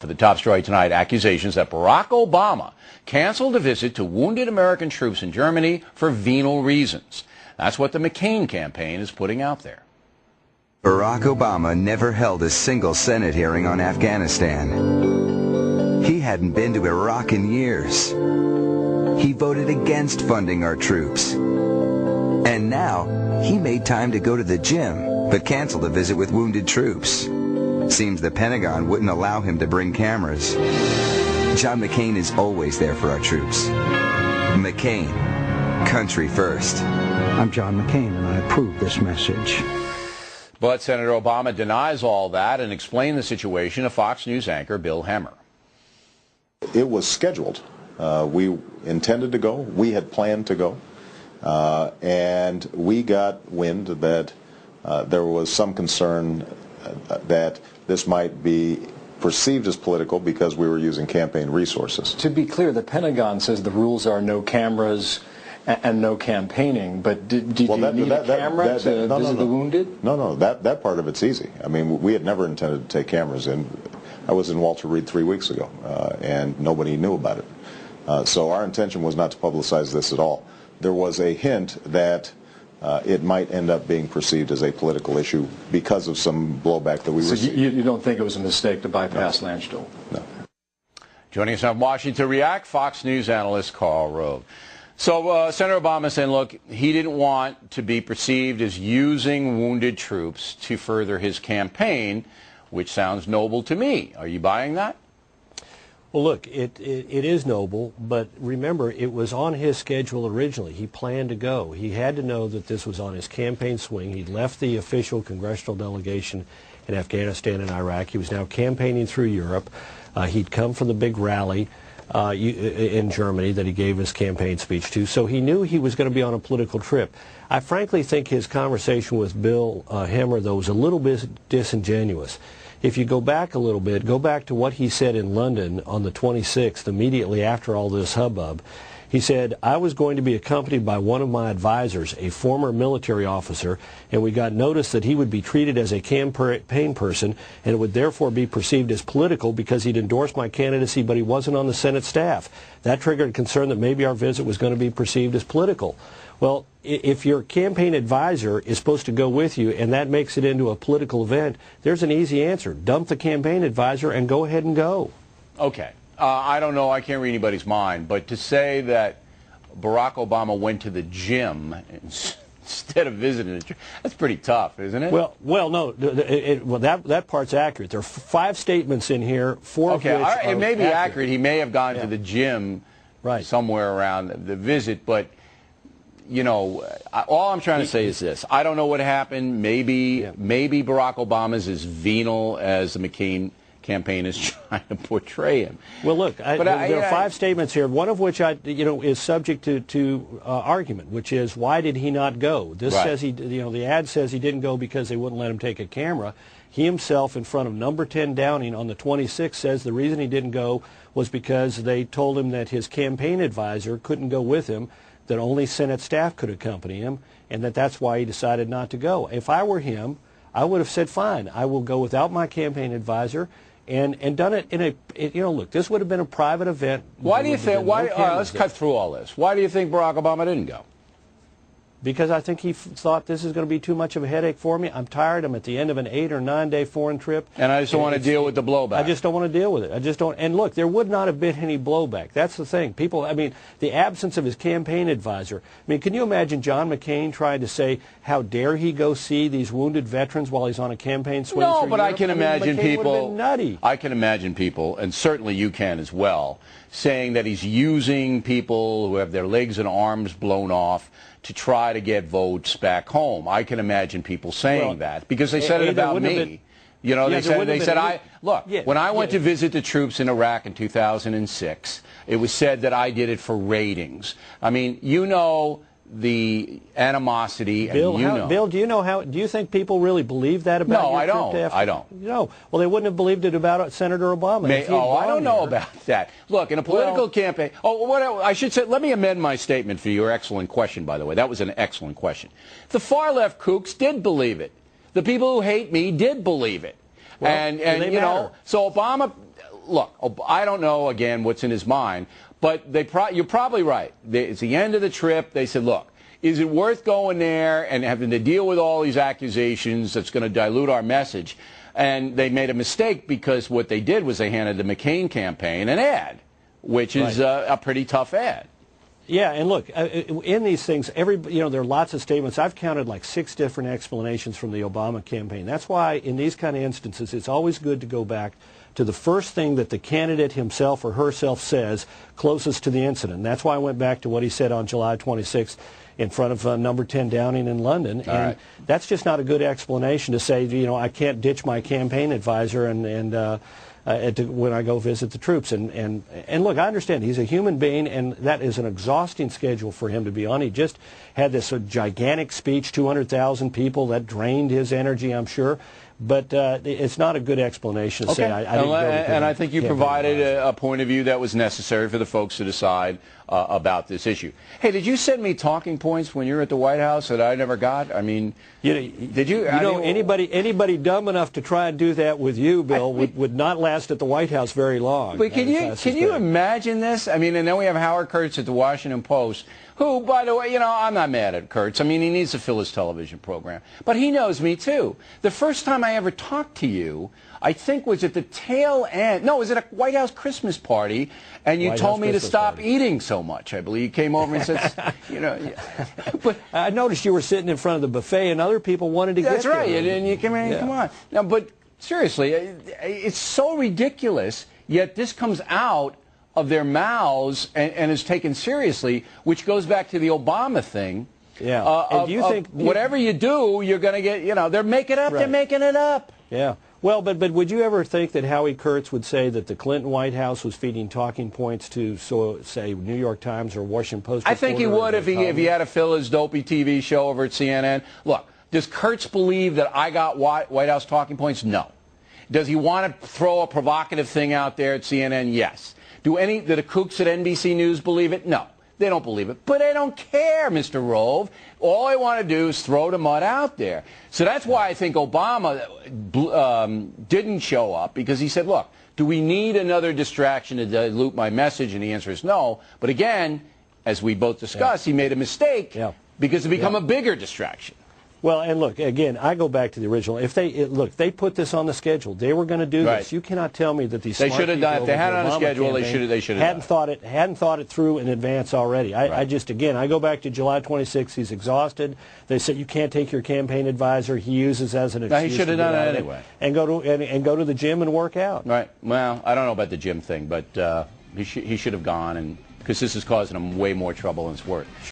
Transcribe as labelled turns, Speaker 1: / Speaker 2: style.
Speaker 1: For the top story tonight, accusations that Barack Obama canceled a visit to wounded American troops in Germany for venal reasons. That's what the McCain campaign is putting out there.
Speaker 2: Barack Obama never held a single Senate hearing on Afghanistan. He hadn't been to Iraq in years. He voted against funding our troops. And now, he made time to go to the gym, but canceled a visit with wounded troops. Seems the Pentagon wouldn't allow him to bring cameras. John McCain is always there for our troops. McCain, country first.
Speaker 3: I'm John McCain, and I approve this message.
Speaker 1: But Senator Obama denies all that and explained the situation to Fox News anchor Bill Hemmer.
Speaker 4: It was scheduled. We intended to go. We had planned to go. And we got wind that there was some concern that this might be perceived as political because we were using campaign resources.
Speaker 5: To be clear, the Pentagon says the rules are no cameras and no campaigning, but did you need a camera to visit the wounded?
Speaker 4: No, that part of it's easy. I mean, we had never intended to take cameras in. I was in Walter Reed 3 weeks ago, and nobody knew about it. So our intention was not to publicize this at all. There was a hint that it might end up being perceived as a political issue because of some blowback that we received.
Speaker 5: So you don't think it was a mistake to bypass Landstuhl?
Speaker 4: No.
Speaker 1: Joining us now from Washington to react, Fox News analyst Karl Rove. So Senator Obama saying, look, he didn't want to be perceived as using wounded troops to further his campaign, which sounds noble to me. Are you buying that?
Speaker 6: Well, look, it is noble, but remember, it was on his schedule originally. He planned to go. He had to know that this was on his campaign swing. He'd left the official congressional delegation in Afghanistan and Iraq. He was now campaigning through Europe. He'd come from the big rally in Germany that he gave his campaign speech to, so he knew he was going to be on a political trip. I frankly think his conversation with Bill Hemmer, though, was a little bit disingenuous. If you go back a little bit, go back to what he said in London on the 26th, immediately after all this hubbub. He said, I was going to be accompanied by one of my advisors, a former military officer, and we got notice that he would be treated as a campaign person and it would therefore be perceived as political because he'd endorsed my candidacy, but he wasn't on the Senate staff. That triggered concern that maybe our visit was going to be perceived as political. Well, if your campaign advisor is supposed to go with you and that makes it into a political event, there's an easy answer. Dump the campaign advisor and go ahead and go.
Speaker 1: Okay. I don't know. I can't read anybody's mind. But to say that Barack Obama went to the gym instead of visiting the gym, that's pretty tough, isn't it?
Speaker 6: Well, no. That part's accurate. There are 5 statements in here, 4 of which are
Speaker 1: it may be accurate. He may have gone
Speaker 6: Yeah.
Speaker 1: to the gym
Speaker 6: right.
Speaker 1: somewhere around the visit, but you know, all I'm trying to say is this. I don't know what happened. Maybe Barack Obama's as venal as the McCain campaign is trying to portray him.
Speaker 6: Well, look, there are 5 statements here, one of which is subject to argument, which is why did he not go? This says the ad says he didn't go because they wouldn't let him take a camera. He himself, in front of number 10 Downing on the 26th, says the reason he didn't go was because they told him that his campaign advisor couldn't go with him, that only Senate staff could accompany him, and that's why he decided not to go. If I were him, I would have said, fine, I will go without my campaign advisor, and done it in a, look, this would have been a private event.
Speaker 1: Why do you think, let's cut through all this. Why do you think Barack Obama didn't go?
Speaker 6: Because I think he thought this is going to be too much of a headache for me. I'm tired. I'm at the end of an 8 or 9 day foreign trip.
Speaker 1: And I just don't want to deal with the blowback.
Speaker 6: I just don't want to deal with it. I just don't. And look, there would not have been any blowback. That's the thing. People, I mean, the absence of his campaign advisor. I mean, can you imagine John McCain trying to say, how dare he go see these wounded veterans while he's on a campaign swing?
Speaker 1: No, but I can imagine people.
Speaker 6: Nutty.
Speaker 1: I can imagine people, and certainly you can as well, saying that he's using people who have their legs and arms blown off to try to get votes back home. I can imagine people saying that because they said it about me. You know, they said, when I went to visit the troops in Iraq in 2006, it was said that I did it for ratings. I mean, you know the animosity,
Speaker 6: Bill,
Speaker 1: and you know.
Speaker 6: Bill, do you think people really believe that about
Speaker 1: No,
Speaker 6: your
Speaker 1: I
Speaker 6: trip
Speaker 1: don't.
Speaker 6: to Africa?
Speaker 1: I don't.
Speaker 6: No. Well, they wouldn't have believed it about Senator Obama.
Speaker 1: I don't know about that. Look, in a political campaign. I should say. Let me amend my statement for your excellent question. By the way, that was an excellent question. The far left kooks did believe it. The people who hate me did believe it,
Speaker 6: well,
Speaker 1: and you know. So Obama look, I don't know, again, what's in his mind, but you're probably right. It's the end of the trip. They said, look, is it worth going there and having to deal with all these accusations that's going to dilute our message? And they made a mistake because what they did was they handed the McCain campaign an ad, which is a pretty tough ad.
Speaker 6: Yeah, and look, in these things, there are lots of statements. I've counted like 6 different explanations from the Obama campaign. That's why in these kind of instances, it's always good to go back to the first thing that the candidate himself or herself says closest to the incident. That's why I went back to what he said on July 26th in front of number 10 Downing in London. And that's just not a good explanation to say, I can't ditch my campaign advisor when I go visit the troops. And look, I understand he's a human being, and that is an exhausting schedule for him to be on. He just had this gigantic speech, 200,000 people, that drained his energy, I'm sure. But it's not a good explanation to say I didn't go.
Speaker 1: And I think you provided a point of view that was necessary for the folks to decide about this issue. Hey, did you send me talking points when you were at the White House that I never got? I mean, did you?
Speaker 6: Anybody dumb enough to try and do that with you, Bill, would not last at the White House very long.
Speaker 1: But can you imagine this? I mean, and then we have Howard Kurtz at the Washington Post, who, by the way, I'm not mad at Kurtz. I mean, he needs to fill his television program. But he knows me, too. The first time I ever talked to you, I think, was at the tail end. No, it was at a White House Christmas party, and you told me to stop eating so much. I believe you came over and said,
Speaker 6: But I noticed you were sitting in front of the buffet, and other people wanted to get there.
Speaker 1: That's right. And you come on. Now, but seriously, it's so ridiculous, yet this comes out of their mouths and is taken seriously, which goes back to the Obama thing.
Speaker 6: Yeah. And do you think
Speaker 1: whatever you do, you're going to get, they're making it up. They're making it up.
Speaker 6: Yeah. Well, but would you ever think that Howie Kurtz would say that the Clinton White House was feeding talking points to, say, New York Times or Washington Post?
Speaker 1: I think he would if he had to fill his dopey TV show over at CNN. Look, does Kurtz believe that I got White House talking points? No. Does he want to throw a provocative thing out there at CNN? Yes. Do the kooks at NBC News believe it? No. They don't believe it. But they don't care, Mr. Rove. All they want to do is throw the mud out there. So that's why I think Obama didn't show up, because he said, look, do we need another distraction to dilute my message? And the answer is no. But again, as we both discussed, he made a mistake because it became a bigger distraction.
Speaker 6: Well, and look, again, I go back to the original. If they put this on the schedule. They were going to do this. You cannot tell me that these
Speaker 1: they should have done. If they had it on the schedule, they should have
Speaker 6: hadn't thought it through in advance already. I go back to July 26th. He's exhausted. They said you can't take your campaign advisor. He uses as an excuse.
Speaker 1: He should have done it anyway.
Speaker 6: And go to the gym and work out.
Speaker 1: Right. Well, I don't know about the gym thing, but he should have gone, and because this is causing him way more trouble than it's worth.